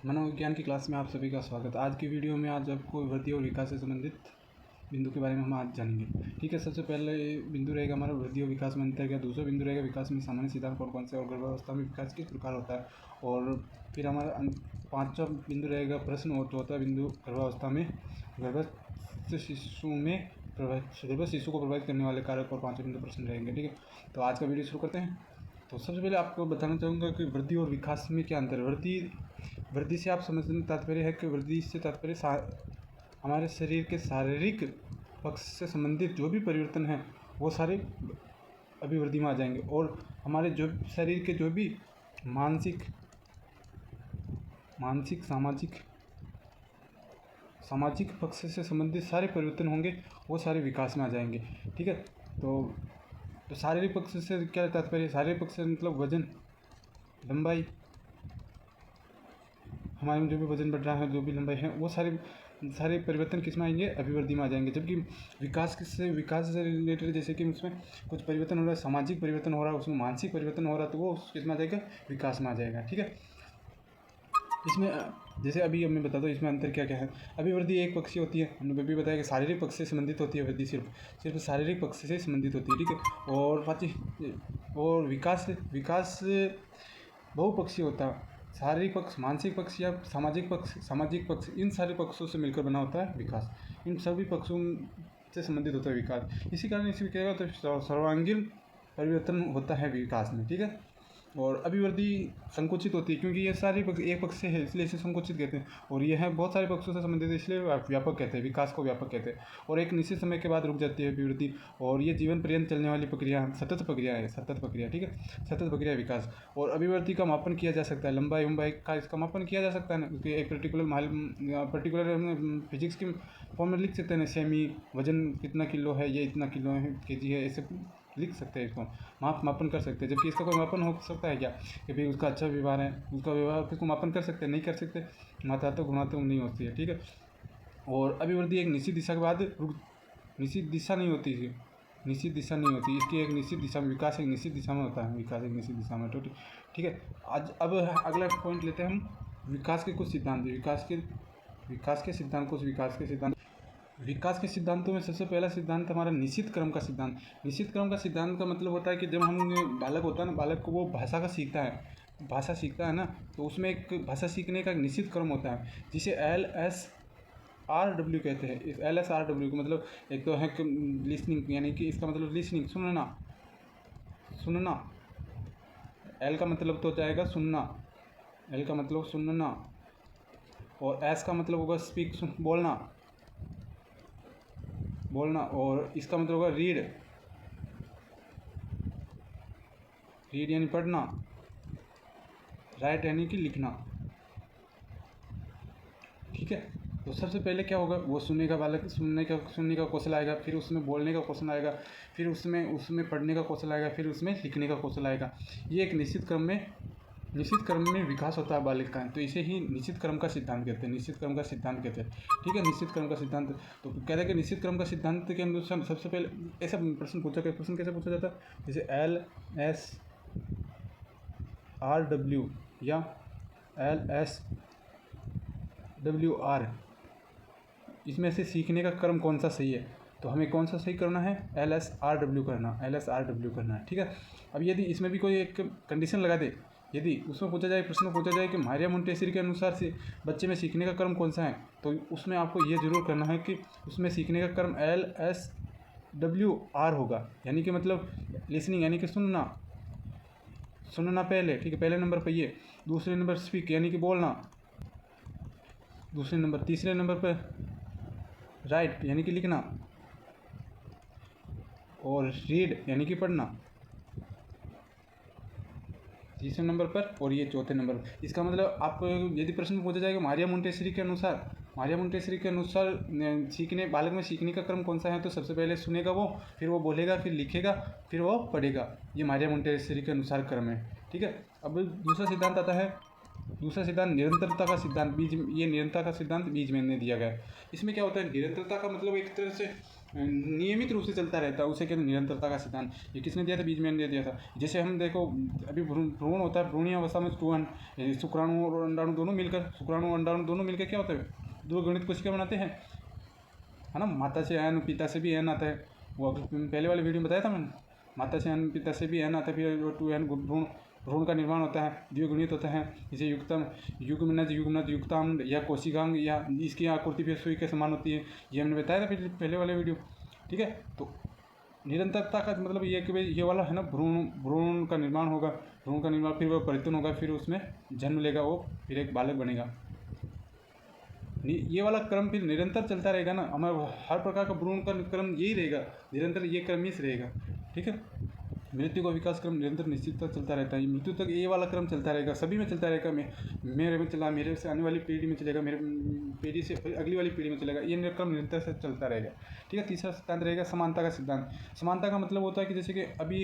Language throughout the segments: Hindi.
मनोविज्ञान की क्लास में आप सभी का स्वागत है। आज की वीडियो में आज आपको वृद्धि और विकास से संबंधित बिंदु के बारे में हम आज जानेंगे। ठीक है, सबसे पहले बिंदु रहेगा हमारा वृद्धि और विकास में अंतर क्या। दूसरा बिंदु रहेगा विकास में सामान्य सिद्धांत कौन से और गर्भावस्था में विकास किस प्रकार होता है। और फिर हमारा पाँचवा बिंदु रहेगा प्रश्न और चौथा बिंदु गर्भावस्था में गर्भस्थ शिशु को प्रभावित करने वाले कारक और पाँचवें बिंदु प्रश्न रहेंगे। ठीक है, तो आज का वीडियो शुरू करते हैं। तो सबसे पहले आपको बताना चाहूँगा कि वृद्धि और विकास में क्या अंतर है। वृद्धि से आप समझने तात्पर्य है कि वृद्धि से तात्पर्य हमारे शरीर के शारीरिक पक्ष से संबंधित जो भी परिवर्तन है वो सारे अभिवृद्धि में आ जाएंगे। और हमारे जो शरीर के जो भी मानसिक सामाजिक पक्ष से संबंधित सारे परिवर्तन होंगे वो सारे विकास में आ जाएंगे। ठीक है, तो शारीरिक पक्ष से क्या तात्पर्य। शारीरिक पक्ष से मतलब वजन, लंबाई, हमारे में जो भी वजन बढ़ रहा है, जो भी लंबाई है, वो सारे परिवर्तन किस में आएंगे, अभिवृद्धि में आ जाएंगे। जबकि विकास से रिलेटेड जैसे कि उसमें कुछ परिवर्तन हो रहा है, सामाजिक परिवर्तन हो रहा है, उसमें मानसिक परिवर्तन हो रहा है, तो वो किस में आ जाएगा, विकास में आ जाएगा। ठीक है, इसमें जैसे अभी मैं बताता हूँ इसमें अंतर क्या क्या है। अभिवृद्धि एक पक्षीय होती है, हमने अभी बताया कि शारीरिक पक्ष से संबंधित होती है। वृद्धि सिर्फ शारीरिक पक्ष से संबंधित होती है। ठीक है, और विकास बहुपक्षीय होता है। शारीरिक पक्ष, मानसिक पक्ष या सामाजिक पक्ष, इन सारे पक्षों से मिलकर बना होता है विकास। इन सभी पक्षों से संबंधित होता है विकास। इसी कारण इसे क्या होता है, सर्वांगीण परिवर्तन होता है विकास में। ठीक है, और अभिवृद्धि संकुचित होती है क्योंकि ये सारे पक्ष एक पक्ष से है, इसलिए इसे संकुचित कहते हैं। और यह है बहुत सारे पक्षों से संबंधित है, इसलिए व्यापक कहते हैं, विकास को व्यापक कहते हैं। और एक निश्चित समय के बाद रुक जाती है अभिवृद्धि, और ये जीवन पर्यंत चलने वाली प्रक्रिया, सतत प्रक्रिया। ठीक है, सतत प्रक्रिया विकास। और अभिवृद्धि का मापन किया जा सकता है, लंबाई उम्बाई का इसका मापन किया जा सकता है ना, क्योंकि एक पर्टिकुलर हम फिजिक्स की फॉर्म में लिख सकते हैं, सेमी, वजन कितना किलो है, ये इतना किलो है, केजी है, ऐसे लिख सकते हैं, इसको मापन कर सकते हैं। जबकि इसका कोई मापन हो सकता है क्या कि भाई उसका अच्छा व्यवहार है, उसका व्यवहार किसको मापन कर सकते हैं, नहीं कर सकते, मात्रात्मक गुणात्मक नहीं होती है। ठीक है, और अभिवृद्धि एक निश्चित दिशा के बाद निश्चित दिशा नहीं होती, इसकी एक निश्चित दिशा में, विकास एक निश्चित दिशा में होता है, तो ठीक है। आज अब अगला पॉइंट लेते हैं हम, विकास के कुछ सिद्धांत। विकास के सिद्धांतों में सबसे पहला सिद्धांत हमारा निश्चित क्रम का सिद्धांत। निश्चित क्रम का सिद्धांत का मतलब होता है कि जब हम बालक होता है ना, बालक को वो भाषा सीखता है ना, तो उसमें एक भाषा सीखने का एक निश्चित क्रम होता है, जिसे LSRW कहते हैं। इस LSRW का मतलब एक तो है लिसनिंग, यानी कि इसका मतलब लिसनिंग, सुनना। L का मतलब तो जाएगा सुनना, और S का मतलब होगा स्पीक, बोलना, और इसका मतलब होगा रीड यानी पढ़ना, राइट यानी कि लिखना। ठीक है, तो सबसे पहले क्या होगा, वो सुनने का कौशल आएगा, फिर उसमें बोलने का कौशल आएगा, फिर उसमें पढ़ने का कौशल आएगा, फिर उसमें लिखने का कौशल आएगा। ये एक निश्चित क्रम में विकास होता है बालक का, तो इसे ही निश्चित क्रम का सिद्धांत कहते हैं। ठीक है, निश्चित क्रम का सिद्धांत। तो कहते हैं कि निश्चित क्रम का सिद्धांत के अनुसार सबसे पहले ऐसा प्रश्न कैसे पूछा जाता है, जैसे LSRW या LSWR, इसमें से सीखने का क्रम कौन सा सही है, तो हमें कौन सा सही करना है, LSRW करना है। ठीक है, अब यदि इसमें भी कोई एक कंडीशन लगा दे, यदि उसमें प्रश्न पूछा जाए कि मारिया मोंटेसरी के अनुसार से बच्चे में सीखने का क्रम कौन सा है, तो उसमें आपको ये जरूर करना है कि उसमें सीखने का क्रम LSWR होगा, यानी कि मतलब लिसनिंग यानी कि सुनना पहले। ठीक है, पहले नंबर पर ये, दूसरे नंबर स्पीक यानी कि बोलना, तीसरे नंबर पर राइट यानी कि लिखना, और रीड यानी कि पढ़ना तीसरे नंबर पर, और ये चौथे नंबर पर। इसका मतलब आप यदि प्रश्न पूछा जाएगा मारिया मोंटेसरी के अनुसार बालक में सीखने का क्रम कौन सा है, तो सबसे पहले सुनेगा वो, फिर वो बोलेगा, फिर लिखेगा, फिर वो पढ़ेगा। ये मारिया मोंटेसरी के अनुसार क्रम है। ठीक है, अब दूसरा सिद्धांत आता है, निरंतरता का सिद्धांत। निरंतरता का सिद्धांत बीज में दिया गया है। इसमें क्या होता है, निरंतरता का मतलब एक तरह से नियमित रूप से चलता रहता है, उसे कहते हैं निरंतरता का सिद्धांत। ये किसने दिया था? बीजमैन ने दिया था। जैसे हम देखो अभी भ्रूण होता है, भ्रूणीय अवस्था में शुक्राणु और अंडाणु दोनों मिलकर, शुक्राणु और अंडाणु दोनों मिलकर क्या होता है? दो गणित कोशिका बनाते हैं, है ना। माता से एन, पिता से भी एन आता है। वो पहले वाले वीडियो में बताया था मैंने, माता से एन, पिता से भी एन आता है। फिर 2n भ्रूण का निर्माण होता है, द्विगुणित होता है। इसे युग्मनज, युक्तांग या कोशिकांग या इसकी आकृति फिर सुई के समान होती है। ये हमने बताया था फिर पहले वाले वीडियो, ठीक है। तो निरंतरता का मतलब ये कि भाई ये वाला है ना, भ्रूण का निर्माण होगा, भ्रूण का निर्माण, फिर वो परिवर्तन होगा, फिर उसमें जन्म लेगा वो, फिर एक बालक बनेगा। ये वाला क्रम फिर निरंतर चलता रहेगा ना। हमारा हर प्रकार का भ्रूण का क्रम यही रहेगा, निरंतर ये क्रम ही रहेगा, ठीक है। मृत्यु का विकास क्रम निरंतर निश्चितता चलता रहता है, मृत्यु तक ये वाला क्रम चलता रहेगा, सभी में चलता रहेगा। मेरे में चला, मेरे से आने वाली पीढ़ी में चलेगा, मेरे पीढ़ी से अगली वाली पीढ़ी में चलेगा, ये क्रम निरंतर से चलता रहेगा, ठीक है। तीसरा सिद्धांत रहेगा समानता का सिद्धांत। समानता का मतलब होता है कि जैसे कि अभी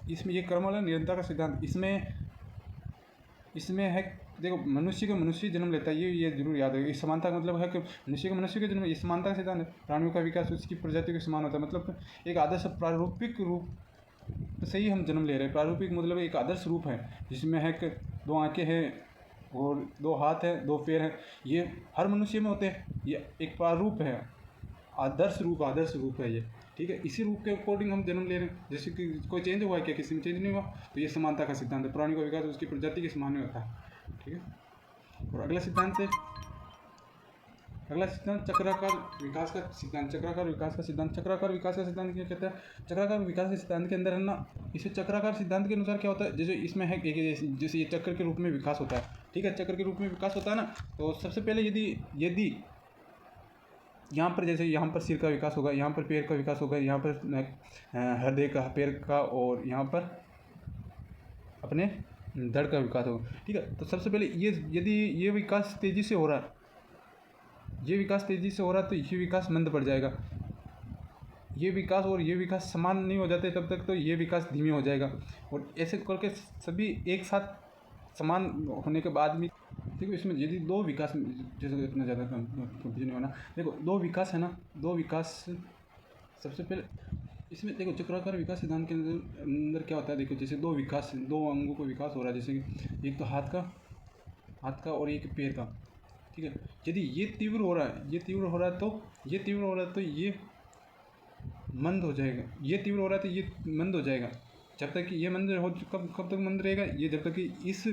इसमें ये क्रम वाला निरंतर का सिद्धांत, इसमें है, देखो मनुष्य जन्म लेता है, ये जरूर याद है। इस समानता का मतलब है कि मनुष्य के जन्म, ये समानता का सिद्धांत है। प्राणियों का विकास उसकी प्रजाति के समान होता है, मतलब एक आदर्श प्रारूपिक रूप से ही हम जन्म ले रहे हैं। प्रारूपिक मतलब एक आदर्श रूप है जिसमें है कि 2 आंखें हैं और 2 हाथ हैं, 2 पैर हैं, ये हर मनुष्य में होते हैं। ये एक प्रारूप है, आदर्श रूप है ये, ठीक है। इसी रूप के अकॉर्डिंग हम जन्म ले रहे हैं। जैसे कि कोई चेंज हुआ है क्या? किसी में चेंज नहीं हुआ, तो ये समानता का सिद्धांत है। प्राणी का विकास उसकी प्रजाति के समान होता है, ठीक है। और अगला सिद्धांत चक्राकार विकास का सिद्धांत। चक्राकार विकास का सिद्धांत क्या कहता है? चक्राकार विकास के सिद्धांत के अंदर है ना, इसे चक्राकार सिद्धांत के अनुसार क्या होता है? जैसे इसमें है जैसे ये चक्र के रूप में विकास होता है, ठीक है। चक्र के रूप में विकास होता है ना, तो सबसे पहले यदि यहाँ पर जैसे यहाँ पर सिर का विकास होगा, यहाँ पर पैर का विकास होगा, यहाँ पर हृदय का, पैर का, और यहाँ पर अपने धड़ का विकास होगा, ठीक है। तो सबसे पहले यदि ये विकास तेजी से हो रहा है, तो ये विकास मंद पड़ जाएगा। ये विकास समान नहीं हो जाते तब तक, तो ये विकास धीमे हो जाएगा। और ऐसे करके सभी एक साथ समान होने के बाद भी, देखो इसमें यदि 2 विकास, जैसे इतना ज़्यादा कंफ्यूजन नहीं होना, देखो 2 विकास है ना, 2 विकास सबसे पहले इसमें देखो चक्राकार विकास सिद्धांत के अंदर क्या होता है? देखो जैसे 2 अंगों का विकास हो रहा है, जैसे कि एक तो हाथ का और एक पैर का, ठीक है। यदि ये तीव्र हो रहा है तो ये मंद हो जाएगा, ये तीव्र हो रहा है तो ये मंद हो जाएगा। जब तक कि ये मंद हो, कब तक मंद रहेगा? ये जब तक कि इस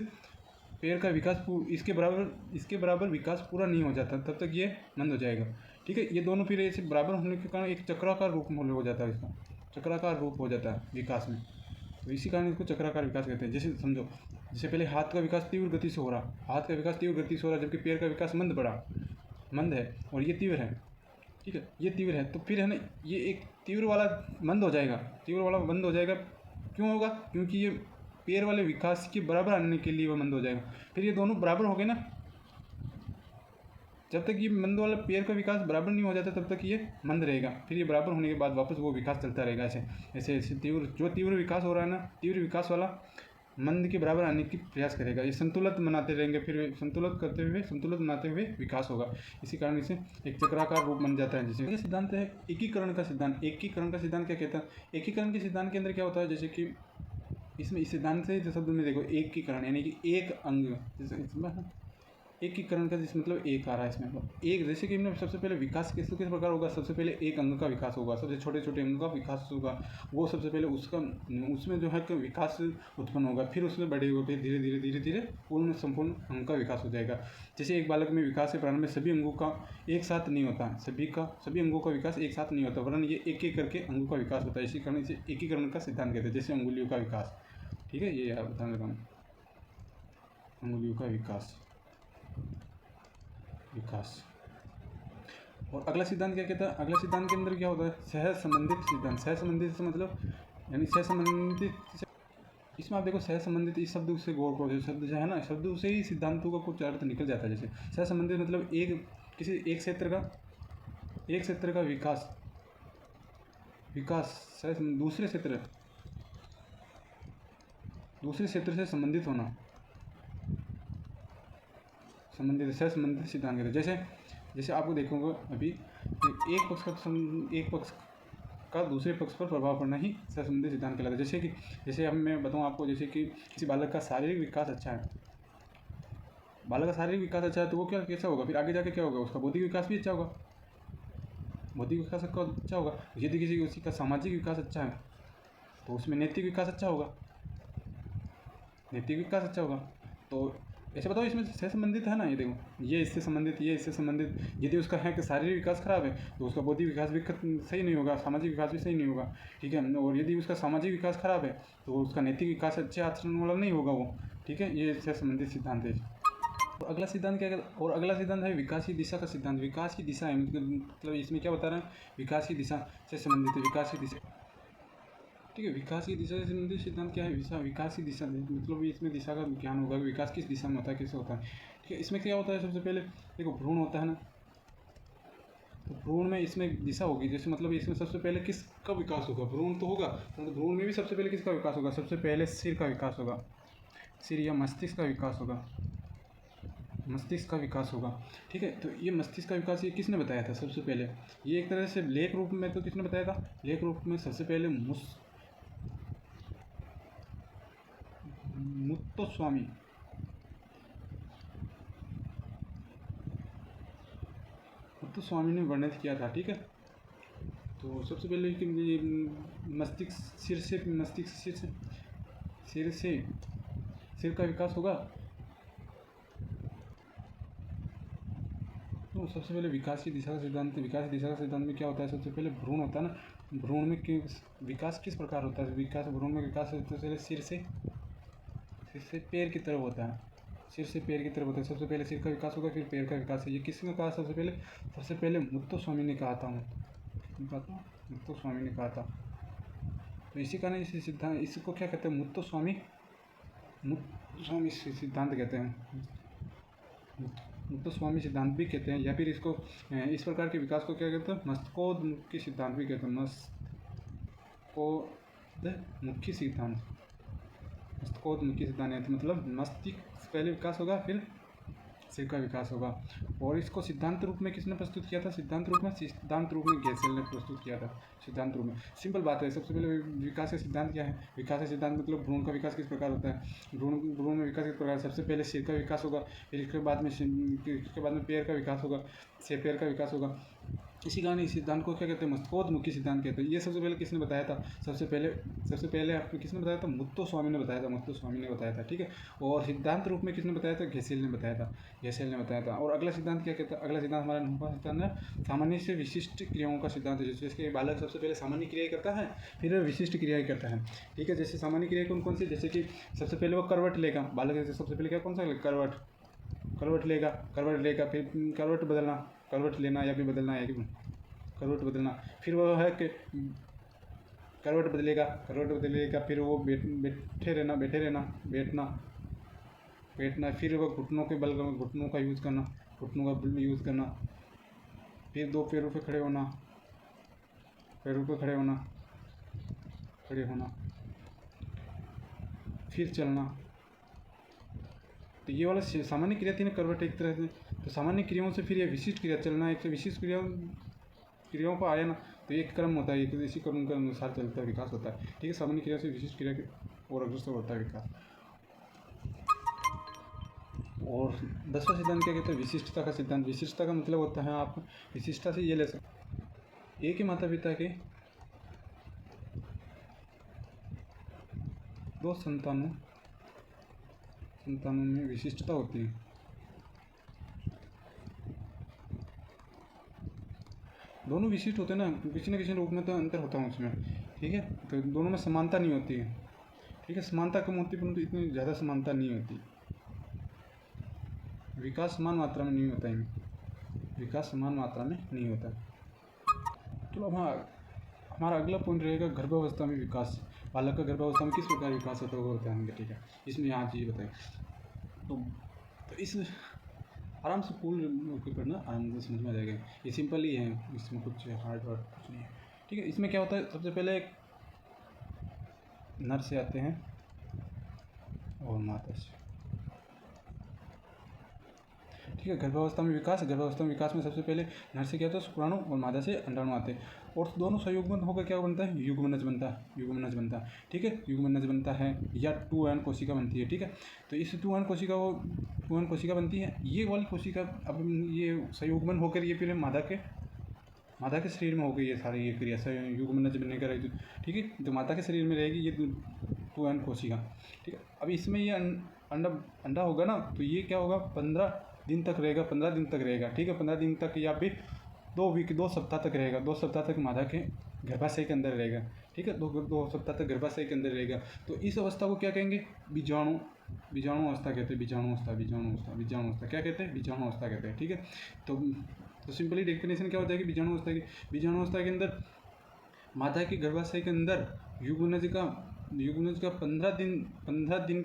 पैर का विकास इसके बराबर विकास पूरा नहीं हो जाता, तब तक ये मंद हो जाएगा, ठीक है। ये दोनों फिर ऐसे बराबर होने के कारण एक चक्राकार रूप में हो जाता है, इसका चक्राकार रूप हो जाता है विकास में। तो इसी कारण इसको चक्राकार विकास कहते हैं। जैसे समझो, जैसे पहले हाथ का विकास तीव्र गति से हो रहा, जबकि पैर का विकास मंद है, और ये तीव्र है, ठीक है। ये तीव्र है, तो फिर है ना, ये एक तीव्र वाला मंद हो जाएगा। क्यों होगा? क्योंकि ये पैर वाले विकास के बराबर आने के लिए वो मंद हो जाएगा। फिर ये दोनों बराबर हो गए ना, जब तक ये मंद वाला पैर का विकास बराबर नहीं हो जाता तब तक ये मंद रहेगा। फिर ये बराबर होने के बाद वापस वो विकास चलता रहेगा, ऐसे तीव्र विकास हो रहा है ना, तीव्र विकास वाला मंद के बराबर आने की प्रयास करेगा। ये संतुलित बनाते रहेंगे, फिर संतुलित बनाते हुए विकास होगा। इसी कारण इसे एक चक्राकार रूप बन जाता है। जैसे सिद्धांत है एकीकरण का सिद्धांत। क्या कहता है? एकीकरण के सिद्धांत के अंदर क्या होता है? जैसे कि इसमें इस सिद्धांत से शब्द में देखो, एकीकरण यानी कि एक अंग, जैसे इसमें एकीकरण का जिस मतलब एक आ रहा है इसमें, एक जैसे कि हमने सबसे पहले विकास किस प्रकार होगा? सबसे पहले एक अंग का विकास होगा, सबसे छोटे अंग का विकास होगा, वो सबसे पहले उसमें जो है कि विकास उत्पन्न होगा, फिर उसमें बड़े होते धीरे धीरे पूर्ण संपूर्ण अंग का विकास हो जाएगा। जैसे एक बालक में विकास के प्रारंभ में सभी अंगों का एक साथ नहीं होता, सभी अंगों का विकास एक साथ नहीं होता, वरन ये एक करके अंगों का विकास होता है। इसी कारण इसे एकीकरण का सिद्धांत कहते हैं। जैसे अंगुलियों का विकास, ठीक है, ये याद ध्यान रखना, अंगुलियों का विकास। और अगला सिद्धांत क्या कहता है? अगला सिद्धांत के अंदर क्या होता है? सहसंबंधित सिद्धांत। सहसंबंधित मतलब यानी सहसंबंधित, इसमें आप देखो सहसंबंधित इस शब्द से गौर करो, शब्द जो है ना, शब्द से ही सिद्धांतों का कुछ अर्थ निकल जाता है। जैसे सहसंबंधित मतलब किसी एक क्षेत्र का विकास दूसरे क्षेत्र से संबंधित होना, सहसंबंधित सिद्धांत कहते हैं। जैसे आपको देखोगे अभी एक पक्ष का दूसरे पक्ष पर प्रभाव पड़ना ही सहसंबंधी सिद्धांत कहलाता है। जैसे अब मैं बताऊँ आपको, जैसे कि किसी बालक का शारीरिक विकास अच्छा है, बालक का शारीरिक विकास अच्छा है तो वो क्या कैसा होगा, फिर आगे जाके क्या होगा, उसका बौद्धिक विकास भी अच्छा होगा, बौद्धिक विकास अच्छा होगा। यदि किसी का सामाजिक विकास अच्छा है तो उसमें नैतिक विकास अच्छा होगा, नैतिक विकास अच्छा होगा। तो ऐसे बताओ इसमें से संबंधित है ना, ये देखो ये इससे संबंधित, ये इससे संबंधित। यदि उसका है कि शारीरिक विकास खराब है तो उसका बौद्धिक विकास भी सही नहीं होगा, सामाजिक विकास भी सही नहीं होगा, ठीक है। और यदि उसका सामाजिक विकास खराब है तो उसका नैतिक विकास अच्छे आचरण वाला नहीं होगा वो, ठीक है। ये इससे संबंधित सिद्धांत है। और अगला सिद्धांत क्या है, और अगला सिद्धांत है विकास की दिशा का सिद्धांत। विकास की दिशा है, मतलब इसमें क्या बता रहे हैं, विकास की दिशा से संबंधित है, विकास की दिशा, ठीक है। विकास की दिशा से संबंधित सिद्धांत क्या है, विकास की दिशा, मतलब इसमें दिशा का ज्ञान होगा, विकास किस दिशा में होता है, कैसे होता है, ठीक है। इसमें क्या होता है, सबसे पहले देखो भ्रूण होता है ना, तो भ्रूण में इसमें दिशा होगी, जैसे मतलब इसमें सबसे पहले किसका विकास होगा, भ्रूण तो होगा, तो भ्रूण में भी सबसे पहले किसका विकास होगा, सबसे पहले सिर का विकास होगा, सिर या मस्तिष्क का विकास होगा, मस्तिष्क का विकास होगा, ठीक है। तो ये मस्तिष्क का विकास ये किसने बताया था सबसे पहले, ये एक तरह से लेख रूप में तो किसने बताया था, लेख रूप में सबसे पहले मुत्तुस्वामी, मुत्तुस्वामी ने वर्णित किया था, ठीक है। तो सबसे पहले कि मस्तिष्क सिर से, मस्तिष्क सिर का विकास होगा। तो सबसे पहले विकास की दिशा का सिद्धांत, विकास की दिशा का सिद्धांत में क्या होता है, सबसे पहले भ्रूण होता है ना, भ्रूण में विकास किस प्रकार होता है, विकास भ्रूण में विकास सबसे पहले सिर से पैर की तरफ होता है, सिर से पैर की तरफ होता है। सबसे पहले सिर का विकास होगा, फिर पैर का विकास है। ये किसने कहा सबसे पहले मुत्तुस्वामी ने कहा था, मुत्तुस्वामी ने कहा था। तो इसी कारण इस सिद्धांत, इसको क्या कहते हैं, मुत्तुस्वामी सिद्धांत कहते हैं, मुत्तुस्वामी सिद्धांत भी कहते हैं, या फिर इसको इस प्रकार के विकास को क्या कहते हैं, मस्तिष्कोन्मुखी सिद्धांत भी कहते हैं, मस्तिष्कोन्मुखी सिद्धांत, मस्तिष्कोन्मुखी सिद्धांत मतलब मस्तिष्क पहले विकास होगा, फिर सिर का विकास होगा। और इसको सिद्धांत रूप में किसने प्रस्तुत किया था, सिद्धांत रूप में गेसेल ने प्रस्तुत किया था, सिद्धांत रूप में। सिंपल बात है, सबसे पहले विकास का सिद्धांत क्या है, विकास का सिद्धांत मतलब भ्रूण का विकास किस प्रकार होता है, भ्रूण में विकास किस प्रकार, सबसे पहले सिर का विकास होगा, फिर इसके बाद में पैर का विकास होगा, पैर का विकास होगा। इसी कारण इस सिद्धांत को क्या कहते हैं, मस्तिष्कोन्मुखी सिद्धांत कहते हैं। ये सबसे पहले किसने बताया था, सबसे पहले आपको किसने बताया था, मुत्तुस्वामी ने बताया था, ठीक है। और सिद्धांत रूप में किसने बताया था, गेसेल ने बताया था। और अगला सिद्धांत क्या कहता है, अगला सिद्धांत हमारा नौवां सिद्धांत है सामान्य से विशिष्ट क्रियाओं का सिद्धांत है। जैसे बालक सबसे पहले सामान्य क्रियाएं करता है, फिर विशिष्ट क्रियाएं करता है, ठीक है। जैसे सामान्य क्रिया कौन कौन सी, जैसे कि सबसे पहले वो करवट लेगा, बालक जैसे सबसे पहले क्या कौन सा करवट लेगा, फिर करवट लेना या फिर बदलना, करवट बदलना, फिर वो है कि करवट बदलेगा, फिर वो बैठे रहना, बैठना, फिर वो घुटनों के बल, घुटनों का यूज़ करना, फिर दो पैरों पे खड़े होना, फिर चलना। तो ये वाला सामान्य क्रिया थी ना, करवट एक तरह से। तो सामान्य क्रियाओं से फिर ये विशिष्ट क्रिया चलना, एक से विशिष्ट क्रियाओं पर आया ना, तो एक क्रम होता है, इसी क्रम के अनुसार चलता है, विकास होता है, ठीक है। सामान्य क्रिया से विशिष्ट क्रिया और अग्रसर होता है विकास। और 10वां सिद्धांत क्या कहते हैं, विशिष्टता का सिद्धांत। विशिष्टता का मतलब होता है, आप विशिष्टता से ये ले सकते, एक ही माता पिता के दो संतानों में विशिष्टता होती है, दोनों विशिष्ट होते हैं ना, किसी न किसी रूप में तो अंतर होता है उसमें, ठीक है। तो दोनों में समानता नहीं होती है, ठीक है। समानता कम होती है परंतु इतनी ज़्यादा समानता नहीं होती, विकास समान मात्रा में नहीं होता है, विकास समान मात्रा में नहीं होता। तो अब हमारा अगला पॉइंट रहेगा गर्भावस्था में विकास। बालक का गर्भावस्था में किस प्रकार विकास होता है वो बताएंगे, ठीक है। इसमें यहाँ चीज़ बताएं तो इस आराम से पूल करना, आराम से समझ में आ जाएगा। ये सिंपल ही है, इसमें कुछ हार्ड वर्ड कुछ नहीं है, ठीक है। इसमें क्या होता है, सबसे पहले एक नर से आते हैं और माता से, ठीक है। गर्भावस्था में विकास में सबसे पहले नर से क्या होता है, शुक्राणु, और मादा से अंडाणु आते हैं, और दोनों संयुग्मन होकर क्या बनता है, युग्मनज बनता है। ठीक है, युग्मनज बनता है, या 2n कोशिका बनती है। ठीक है, तो इस 2n कोशिका बनती है। ये वाली कोशिका अब ये संयुग्मन होकर ये फिर मादा के शरीर में हो गई ये सारी ये क्रिया युग्मनज बनने का रहेगी। ठीक है, तो माता के शरीर में रहेगी ये 2n कोशिका। ठीक है, अब इसमें ये अंडा होगा ना, तो ये क्या होगा, 15 दिन तक रहेगा। ठीक है, 15 दिन तक, या फिर 2 सप्ताह तक रहेगा। 2 सप्ताह तक मादा के गर्भाशय के अंदर रहेगा। ठीक है, 2 सप्ताह तक गर्भाशय के अंदर रहेगा। तो इस अवस्था को क्या कहेंगे, बीजाणु अवस्था कहते हैं। बीजाणु अवस्था क्या कहते हैं, बीजाणु अवस्था कहते हैं। ठीक है, तो सिंपली डेफिनेशन क्या हो जाएगी बीजाणु अवस्था की। बीजाणु अवस्था के अंदर मादा के गर्भाशय के अंदर युग्मनज का 15 दिन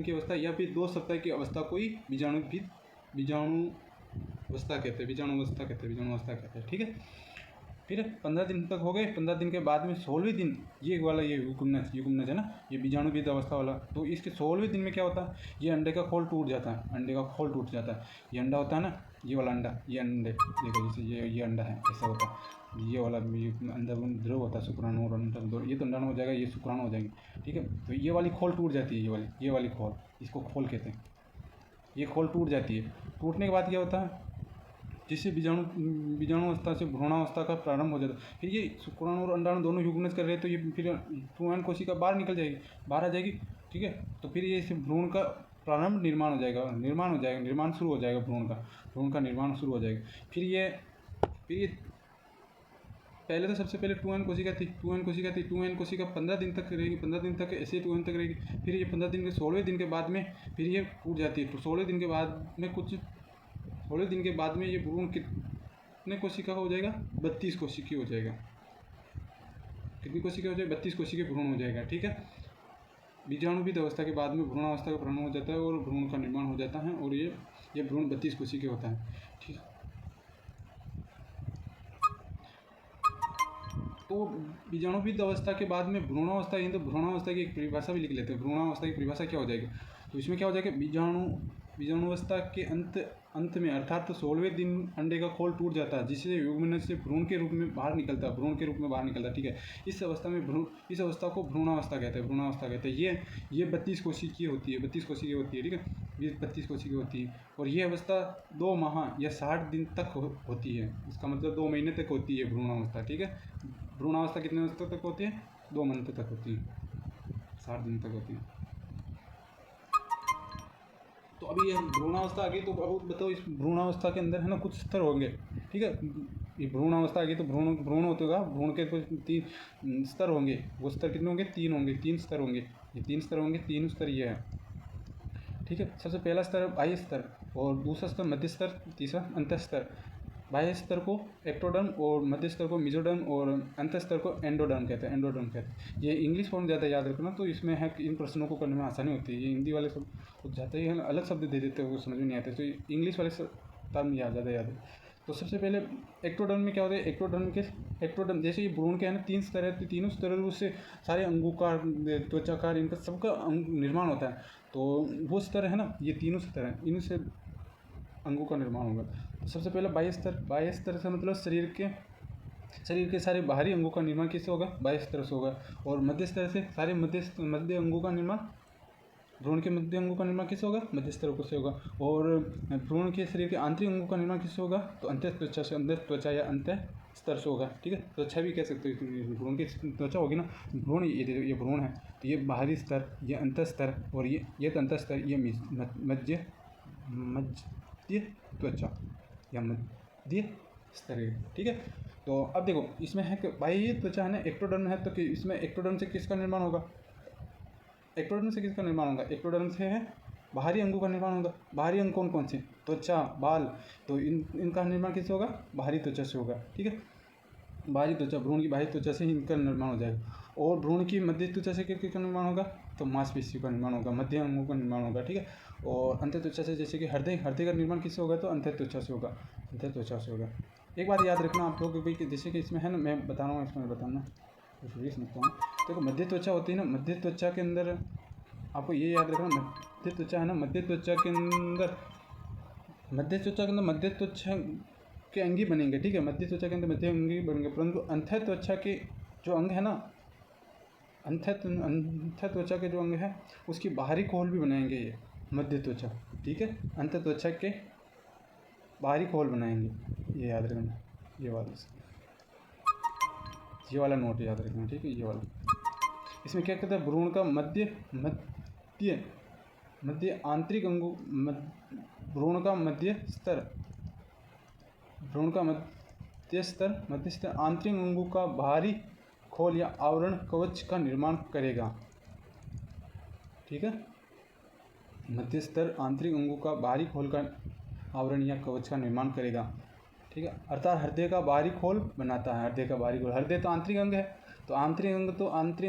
की अवस्था या फिर 2 सप्ताह की अवस्था को ही बीजाणु अवस्था कहते हैं। ठीक है, फिर 15 दिन तक हो गए। 15 दिन के बाद में 16वें दिन ये वाला ये युग्मनज है ना, ये बीजाणुविद अवस्था वाला। तो इसके 16वें दिन में क्या होता है, ये अंडे का खोल टूट जाता है। ये अंडा होता है ना, ये वाला अंडा, ये अंडे देखो, जैसे ये अंडा है, ऐसा होता है। ये वाला अंदर द्रव होता है, शुक्राणु और अंडाणु, ये तो अंडाणु हो जाएगा, ये शुक्राणु हो जाएंगे। ठीक है, तो ये वाली खोल टूट जाती है, ये वाली खोल, इसको खोल कहते हैं। ये खोल टूट जाती है। टूटने के बाद क्या होता है, जिससे बीजाणु अवस्था से भ्रूणावस्था का प्रारंभ हो जाता है। फिर ये शुक्राणु और अंडाणु दोनों युग्मनज कर रहे हैं, तो ये फिर 2n कोशिका बाहर आ जाएगी। ठीक है, तो फिर ये भ्रूण का प्रारंभ निर्माण शुरू हो जाएगा। भ्रूण का निर्माण शुरू हो जाएगा। फिर ये पहले तो सबसे पहले 2n कोशिका थी। 2n कोशिका 15 दिन तक रहेगी। 15 दिन तक ऐसे 2n तक रहेगी। फिर ये 15 दिन के 16वें दिन के बाद में फिर ये टूट जाती है। तो 16वें दिन के बाद में ये भ्रूण कितने कोशिका का हो जाएगा, 32 कोशिकी हो जाएगा। कितनी कोशिका हो जाएगी, 32 कोशिकीय भ्रूण हो जाएगा। ठीक है, बीजाणुविद अवस्था के बाद में भ्रूणावस्था का प्रारंभ हो जाता है और भ्रूण का निर्माण हो जाता है, और ये भ्रूण 32 कोशिकीय होता है। ठीक है, तो बीजाणुविद अवस्था के बाद में भ्रूणावस्था, तो भ्रूणावस्था की एक परिभाषा भी लिख लेते हैं। भ्रूणावस्था की परिभाषा क्या हो जाएगी, तो इसमें क्या हो जाएगा, बीजाणुवस्था के अंत में अर्थात 16वें दिन अंडे का खोल टूट जाता है, जिससे युग्मनज से भ्रूण के रूप में बाहर निकलता है। ठीक है, इस अवस्था को भ्रूणावस्था कहते हैं। ये 32 कोशिकीय होती है। ठीक है, ये 32 कोशिकीय होती है, और ये अवस्था 2 माह या 60 दिन तक होती है। इसका मतलब 2 महीने तक होती है भ्रूणावस्था। ठीक है, भ्रूणावस्था कितने अवस्था तक होती है, 2 मंथ तक होती है, 60 दिन तक होती है। तो अभी ये भ्रूणावस्था आ गई, तो अब बताओ इस भ्रूणावस्था के अंदर है ना कुछ स्तर होंगे। ठीक है, ये भ्रूणावस्था आ गई तो भ्रूण होगा, भ्रूण के कुछ 3 स्तर होंगे। वो स्तर कितने होंगे, 3 स्तर होंगे। ये 3 स्तर होंगे, 3 स्तर ये है। ठीक है, सबसे पहला स्तर बाह्य स्तर, और दूसरा स्तर मध्य स्तर, तीसरा अंत स्तर। बाह्य स्तर को एक्टोडर्म, और मध्य स्तर को मेसोडर्म, और अंत स्तर को एंडोडर्म कहते हैं। ये इंग्लिश फॉर्म ज़्यादा याद रखना, तो इसमें है कि इन प्रश्नों को करने में आसानी होती है। ये हिंदी वाले सब कुछ जाते ही अलग शब्द दे देते हैं, वो समझ में नहीं आते, तो इंग्लिश वाले टर्म ज़्यादा याद है। तो सबसे पहले एक्टोडर्म में क्या होता है, एक्टोडर्म जैसे ये भ्रूण के है ना 3 स्तर है, तो तीनों स्तरों से सारे अंगों त्वचाकार इनका सबका निर्माण होता है। तो वो स्तर है ना, ये तीनों स्तर हैं, इनसे अंगों का निर्माण होगा। सबसे पहले बाह्य स्तर से मतलब शरीर के सारे बाहरी अंगों का निर्माण किससे होगा, बाह्य स्तर से होगा। और मध्य स्तर से सारे मध्य अंगों का निर्माण, भ्रूण के मध्य अंगों का निर्माण किससे होगा, मध्य स्तर से होगा। और भ्रूण के शरीर के आंतरिक अंगों का निर्माण किससे होगा, तो अंत त्वचा या अंत स्तर से होगा। ठीक है, त्वचा भी कह सकते हो, भ्रूण की त्वचा होगी ना। भ्रूण ये भ्रूण है, तो ये बाहरी स्तर, ये अंत स्तर, और ये अंत स्तर, ये मध्य त्वचा या मध्य स्तर है। ठीक है, तो अब देखो इसमें है कि बाह्य त्वचा है ना, एक्टोडर्म है, तो इसमें एक्टोडर्म से किसका निर्माण होगा, एक्टोडर्म से है बाहरी अंगों का निर्माण होगा। बाहरी अंग कौन कौन से, त्वचा, बाल, तो इनका निर्माण किससे होगा, बाहरी त्वचा से होगा। ठीक है, बाहरी त्वचा, भ्रूण की बाहरी त्वचा से इनका निर्माण हो जाएगा। और भ्रूण की मध्य त्वचा से किसका निर्माण होगा, तो मांसपेशियों का निर्माण होगा, मध्य अंगों का निर्माण होगा। ठीक है, और अंत त्वचा से जैसे कि हृदय का निर्माण किससे होगा, तो अंत त्वचा से होगा। एक बात याद रखना आप लोग भाई, जैसे कि इसमें है ना, मैं बता रहा हूँ, इसमें बताना समझता हूँ। देखो मध्य त्वचा होती है ना, मध्य त्वचा के अंदर आपको ये याद रखना, मध्य त्वचा है ना, मध्य त्वचा के अंदर मध्य त्वचा के अंदर मध्य त्वचा के अंग ही बनेंगे, ठीक है, मध्य त्वचा के अंदर मध्य अंग ही बनेंगे, परंतु अंतः त्वचा के जो अंग है ना, अंतः त्वचा के जो अंग है उसकी बाहरी खोल भी बनाएंगे ये मध्य त्वचा, ठीक है, अंतः त्वचा के बाहरी खोल बनाएंगे, ये याद रखना, ये वाला नोट याद रखना, ठीक है, ये वाला। इसमें क्या कहता है, भ्रूण का मध्य आंतरिक अंगों, भ्रूण का मध्य स्तर आंतरिक अंगों का बाहरी खोल या आवरण कवच का निर्माण करेगा, ठीक है, मध्य स्तर आंतरिक अंगों का बाहरी खोल का आवरण या कवच का निर्माण करेगा, ठीक है, अर्थात हृदय का बाहरी खोल बनाता है, हृदय का बाहरी खोल, हृदय तो आंतरिक अंग है, तो आंतरिक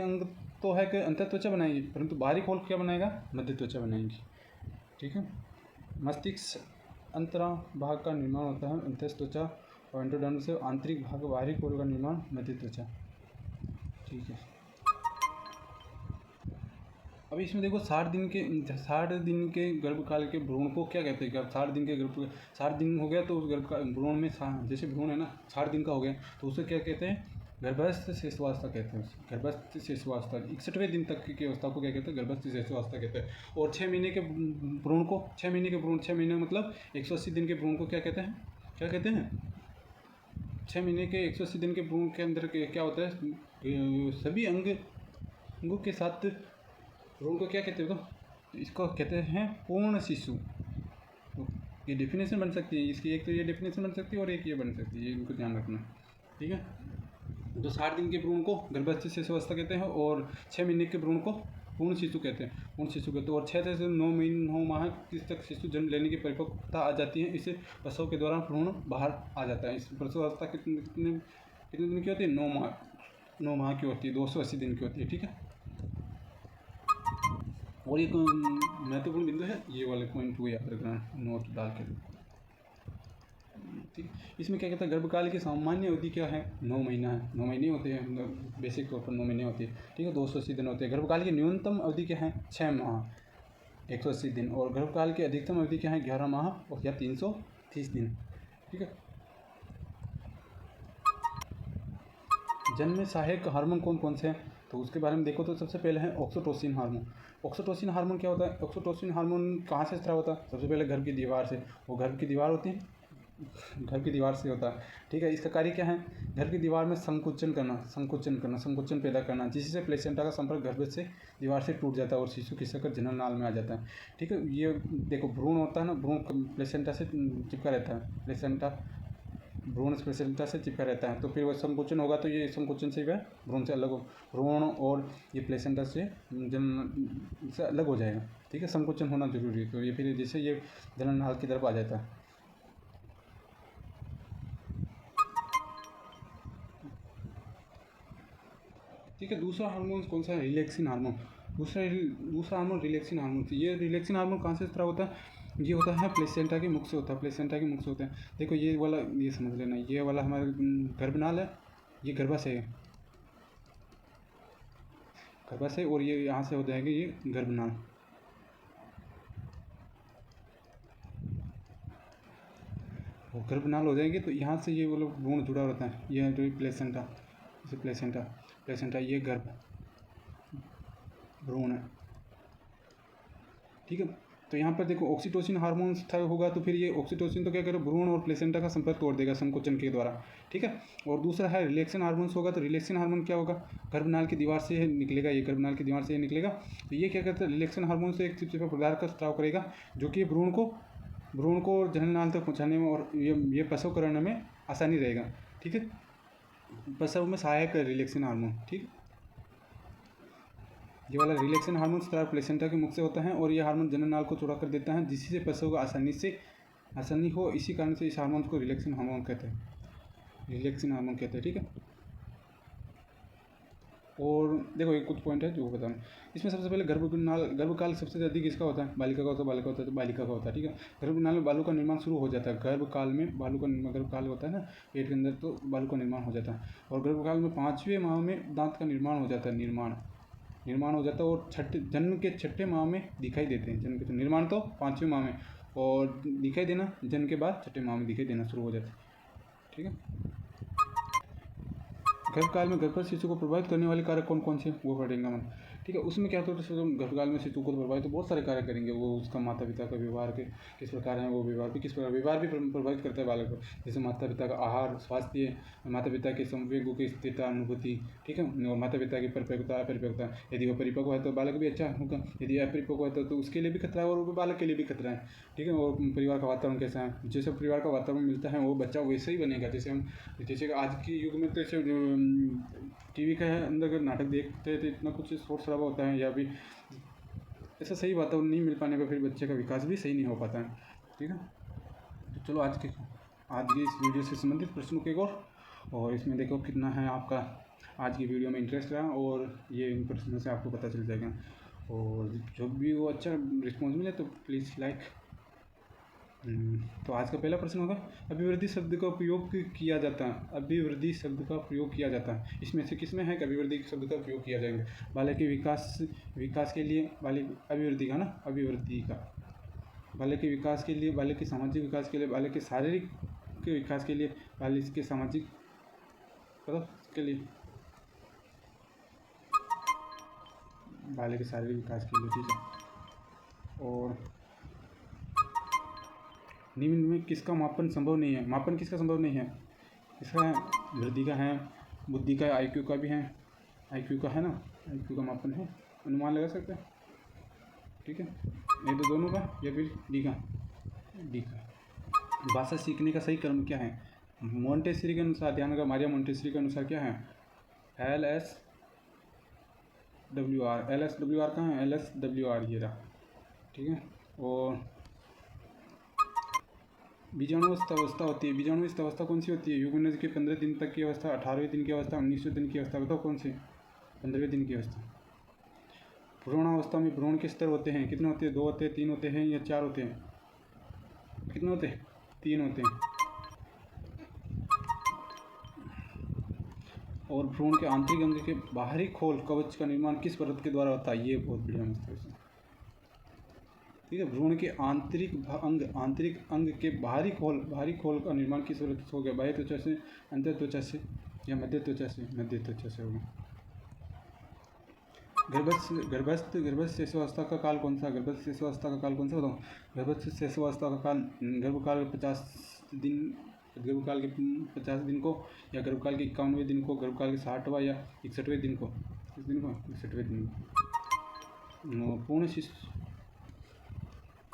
अंग तो है कि अंतः त्वचा बनाएगी, परंतु बाहरी खोल क्या बनाएगा, मध्य त्वचा बनाएगी, ठीक है। मस्तिष्क अंतरा भाग का निर्माण होता है अंतः त्वचा और एंडोडर्म से, आंतरिक भाग बाहरी खोल का निर्माण मध्य त्वचा, ठीक है। अभी इसमें देखो 60 दिन के गर्भकाल के भ्रूण को क्या कहते हैं, 60 दिन हो गया तो उस गर्भ का भ्रूण में, जैसे भ्रूण है ना 60 दिन का हो गया तो उसे क्या कहते हैं, गर्भस्थ शिशुअवस्था कहते हैं, गर्भस्थ शिशुअवस्था। 61वें दिन तक की अवस्था को क्या कहते हैं, गर्भस्थ शिशुअवस्था कहते हैं। और 6 महीने के भ्रूण को, 6 महीने मतलब 180 दिन के भ्रूण को क्या कहते हैं, 6 महीने के 180 दिन के भ्रूण के अंदर क्या होता है, सभी अंगों के साथ भ्रूण को क्या कहते हैं, तो इसको कहते हैं पूर्ण शिशु। ये डेफिनेशन बन सकती है इसकी, एक तो ये डेफिनेशन बन सकती है और एक ये बन सकती है, ये इनको ध्यान रखना, ठीक है। तो 60 दिन के भ्रूण को गर्भस्थ शिशुअवस्था कहते हैं और 6 महीने के भ्रूण को पूर्ण शिशु कहते हैं, और 6 से 9 माह तक शिशु जन्म लेने की परिपक्वता आ जाती है, इसे प्रसव के दौरान भ्रूण बाहर आ जाता है। इस प्रसव अवस्था कितने दिन की होती है, 9 माह की होती है, 280 दिन की होती है, ठीक है। और एक महत्वपूर्ण बिंदु है ये वाले पॉइंट को याद रखना नोट डाल के, ठीक है। इसमें क्या कहता है, गर्भकाल की सामान्य अवधि क्या है, 9 महीना है, 9 महीने होते हैं, बेसिक तौर पर 9 महीने होती है, ठीक है, 280 दिन होते हैं। गर्भकाल की न्यूनतम अवधि क्या है, 6 माह 180 दिन, और गर्भकाल की अधिकतम अवधि क्या है, 11 माह और या 330 दिन, ठीक है। जन्म में सहायक हार्मोन कौन कौन से हैं, तो उसके बारे में देखो तो सबसे पहले है ऑक्सीटोसिन हार्मोन। ऑक्सीटोसिन हार्मोन क्या होता है, ऑक्सीटोसिन हार्मोन कहाँ से स्राव होता है, सबसे पहले गर्भ की दीवार से, वो गर्भ की दीवार होती है, घर की दीवार से होता है, ठीक है। इसका कार्य क्या है, घर की दीवार में संकुचन पैदा करना, जिससे प्लेसेंटा का संपर्क गर्भ से दीवार से टूट जाता है और शिशु खिसक कर जनन नाल में आ जाता है, ठीक है। ये देखो भ्रूण होता है ना, भ्रूण प्लेसेंटा से चिपका रहता है, भ्रूण प्लेसेंटा से चिपका रहता है, तो फिर वह संकुचन होगा तो ये संकुचन से वह भ्रूण से अलग हो, भ्रूण और ये प्लेसेंटा से जनन से अलग हो जाएगा, ठीक है। संकुचन होना जरूरी है, तो ये फिर जैसे ये जनन नाल की तरफ आ जाता है, ठीक है। दूसरा हार्मोन कौन सा है, रिलैक्सिन हार्मोन। दूसरा हार्मोन रिलैक्सिन हार्मोन। ये रिलैक्सिन हार्मोन कहाँ से स्राव होता है, ये होता है प्लेसेंटा के मुख से होता है, प्लेसेंटा के मुख से होता है। देखो ये वाला, ये समझ लेना, ये वाला हमारा गर्भनाल है, ये गर्भाशय है, और ये यहाँ से हो जाएगा ये गर्भनाल, वो गर्भनाल हो जाएंगे तो यहाँ से ये वो लोग भ्रूण जुड़ा होता है, ये जो प्लेसेंटा, इसे प्लेसेंटा ये गर्भ भ्रूण है, ठीक है। तो यहाँ पर देखो ऑक्सीटोसिन हार्मोन होगा तो फिर ये ऑक्सीटोसिन तो क्या करेगा, भ्रूण और प्लेसेंटा का संपर्क तोड़ देगा संकोचन के द्वारा, ठीक है। और दूसरा है रिलैक्सिन हार्मोन्स होगा, तो रिलैक्सिन हार्मोन क्या होगा, गर्भनाल की दीवार से निकलेगा, ये गर्भनाल की दीवार से निकलेगा, तो ये क्या करता है, रिलैक्सिन हार्मोन से एक चिपचिपा पदार्थ का स्राव करेगा, जो कि भ्रूण को जननाल तक पहुँचाने में और ये प्रसव कराने में आसानी रहेगा, ठीक है। प्रसव में सहायक है रिलैक्सिन हार्मोन, ठीक। ये वाला रिलैक्सिन हार्मोन स्राव प्लेसेंटा के मुख से होता है और ये हार्मोन जननाल को चौड़ा कर देता है, जिससे प्रसव को आसानी हो, इसी कारण से इस हार्मोन को रिलैक्सिन हार्मोन कहते हैं, ठीक है। और देखो एक कुछ पॉइंट है जो बताऊँ, इसमें सबसे पहले गर्भकाल सबसे अधिक इसका होता है, बालिका का होता है, ठीक है। गर्भनाल में बालू का निर्माण शुरू हो जाता है, गर्भकाल में गर्भकाल होता है ना पेट के अंदर, तो बालू का निर्माण हो जाता है, और गर्भकाल में 5वें माह में दांत का निर्माण हो जाता है, और जन्म के 6ठे माह में दिखाई देते हैं, निर्माण तो 5वें माह में, और दिखाई देना जन्म के बाद छठे माह में दिखाई देना शुरू हो जाता है। ठीक है, गर्भकाल में गर्भस्थ शिशु को प्रभावित करने वाले कारक कौन कौन से वो पढ़ेंगे हम। ठीक है, उसमें क्या होता है, गर्भकाल में शिशु को प्रभावित तो बहुत सारे कार्य करेंगे। वो उसका माता पिता का व्यवहार के किस प्रकार है, वो व्यवहार भी किस प्रकार, व्यवहार भी प्रभावित करता है बालक को। जैसे माता पिता का आहार, स्वास्थ्य, माता पिता के संवेगों की स्थिरता, अनुभूति। ठीक है, और माता पिता की परिपक्वता अपरिपक्वता। यदि वो परिपक्व है तो बालक भी अच्छा होगा, यदि अपरिपक्व है तो उसके लिए भी खतरा है और वो बालक के लिए भी खतरा है। ठीक है, और परिवार का वातावरण कैसा है, जैसे परिवार का वातावरण मिलता है वो बच्चा वैसे ही बनेगा। जैसे आज के युग में तो टीवी के अंदर अगर नाटक देखते हैं तो इतना कुछ शोर शराबा होता है, या भी ऐसा सही वातावरण नहीं मिल पाने पर फिर बच्चे का विकास भी सही नहीं हो पाता है। ठीक है, तो चलो आज के इस वीडियो से संबंधित प्रश्नों के और इसमें देखो कितना है आपका आज की वीडियो में इंटरेस्ट रहा, और ये इन प्रश्नों से आपको पता चल जाएगा। और जो भी वो अच्छा रिस्पॉन्स मिले तो प्लीज़ लाइक। तो आज का पहला प्रश्न होगा, अभिवृद्धि शब्द का उपयोग किया जाता है। अभिवृद्धि शब्द का प्रयोग किया जाता है, इसमें से किसमें है कि अभिवृद्धि शब्द का प्रयोग किया जाएगा। बालक के विकास के लिए, बालक अभिवृद्धि का ना, अभिवृद्धि का बालक के विकास के लिए, बालक के सामाजिक विकास के लिए, बालक के शारीरिक के विकास के लिए, बालक के सामाजिक के लिए, बालक के शारीरिक विकास के लिए। ठीक है, और निम्न में किसका मापन संभव नहीं है। मापन किसका संभव नहीं है, इसका वृद्धि का है, बुद्धि का, आईक्यू का भी है। आईक्यू का है ना, आईक्यू का मापन है, अनुमान लगा सकते हैं। ठीक है, ये तो दोनों का, या फिर डी का। भाषा सीखने का सही क्रम क्या है। मोंटेसरी के अनुसार, ध्यान रखा, मारिया मोंटेसरी के अनुसार क्या है, LSWR। LSWR कहाँ है, LSWR ये रहा। ठीक है, और बीजाणुवस्था होती है। बीजाणुवस्था अवस्था कौन सी होती है, युग्मनज के 15 दिन तक की अवस्था, 18वें दिन की अवस्था, 19वें दिन की अवस्था। बताओ कौन सी, 15वें दिन की अवस्था। भ्रूणावस्था में भ्रूण के स्तर होते हैं, कितने होते हैं, 2 होते हैं, 3 होते हैं, या 4 होते हैं। कितने होते हैं, 3 होते हैं। और भ्रूण के आंतरिक अंग के बाहरी खोल कवच का निर्माण किस परत के द्वारा होता है। ये बहुत बढ़िया मस्त है। ठीक है, भ्रूण के आंतरिक अंग के बाहरी खोल का निर्माण किस परत से हो गया। बाह्य त्वचा से, अंतर त्वचा से, या मध्य त्वचा से। मध्य त्वचा से होगा। गर्भस्थ शिशुअवस्था का काल कौन सा। गर्भस्थ शिशुअवस्था का काल कौन सा बताओ। गर्भस्थ शिशुअवस्था का काल गर्भकाल के 50 दिन, गर्भकाल के 50 दिन को, या गर्भकाल के 51वें दिन को, गर्भकाल के 60वां या 61वें दिन को। किस दिन को, 61वें दिन को।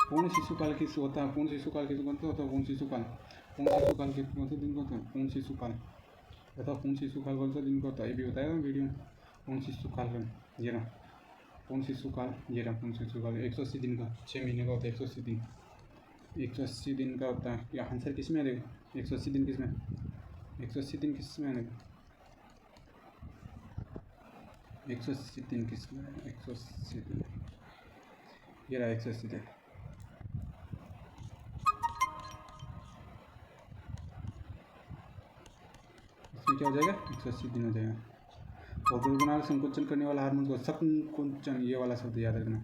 पूर्ण शिशुकाल किस होता है। पूर्ण शिशुकाल किस कौन सा होता है, पूर्ण शिशुकाल के कौन से दिन को होता है, पूर्ण शिशुकाल। बताओ पूर्ण शिशुकाल कौन सा दिन को होता है, ये भी बताया वीडियो में। पूर्ण शिशुकाल का ये रहा, पूर्ण शिशुकाल ये रहा। पूर्ण शिशुकाल 180 दिन का, 6 महीने का होता है। 180 दिन, 180 दिन का होता है। या आंसर किस में आएगा, 180 दिन किस में, 180 दिन किस में आएगा, 180 दिन किस में, 180 दिन ये रहा, 180 दिन। इसमें क्या हो जाएगा, 180 दिन हो जाएगा। और गर्भनाल संकुचन करने वाला हार्मोन को, संकुचन, ये वाला शब्द याद रखना।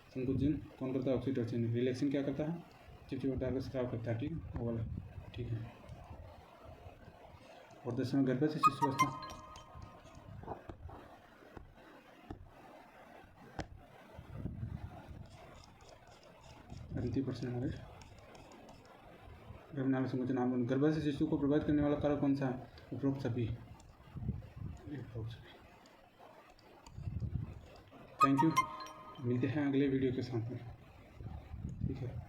संकुचन कौन करता है, ऑक्सीटोसिन। रिलैक्सिन क्या करता है, चिपचिपाहट का स्राव करता है। ठीक है, वो वाला। ठीक है, और 10वां गर्भस्थ शिशुअवस्था। अंतिम प्रश्न हमारे, गर्भनाल संकुचन हार्मोन गर्भस्थ शिशु को प्रभावित करने वाला कारक कौन सा है। उपरोक्त सभी। थैंक यू, मिलते हैं अगले वीडियो के साथ में। ठीक है।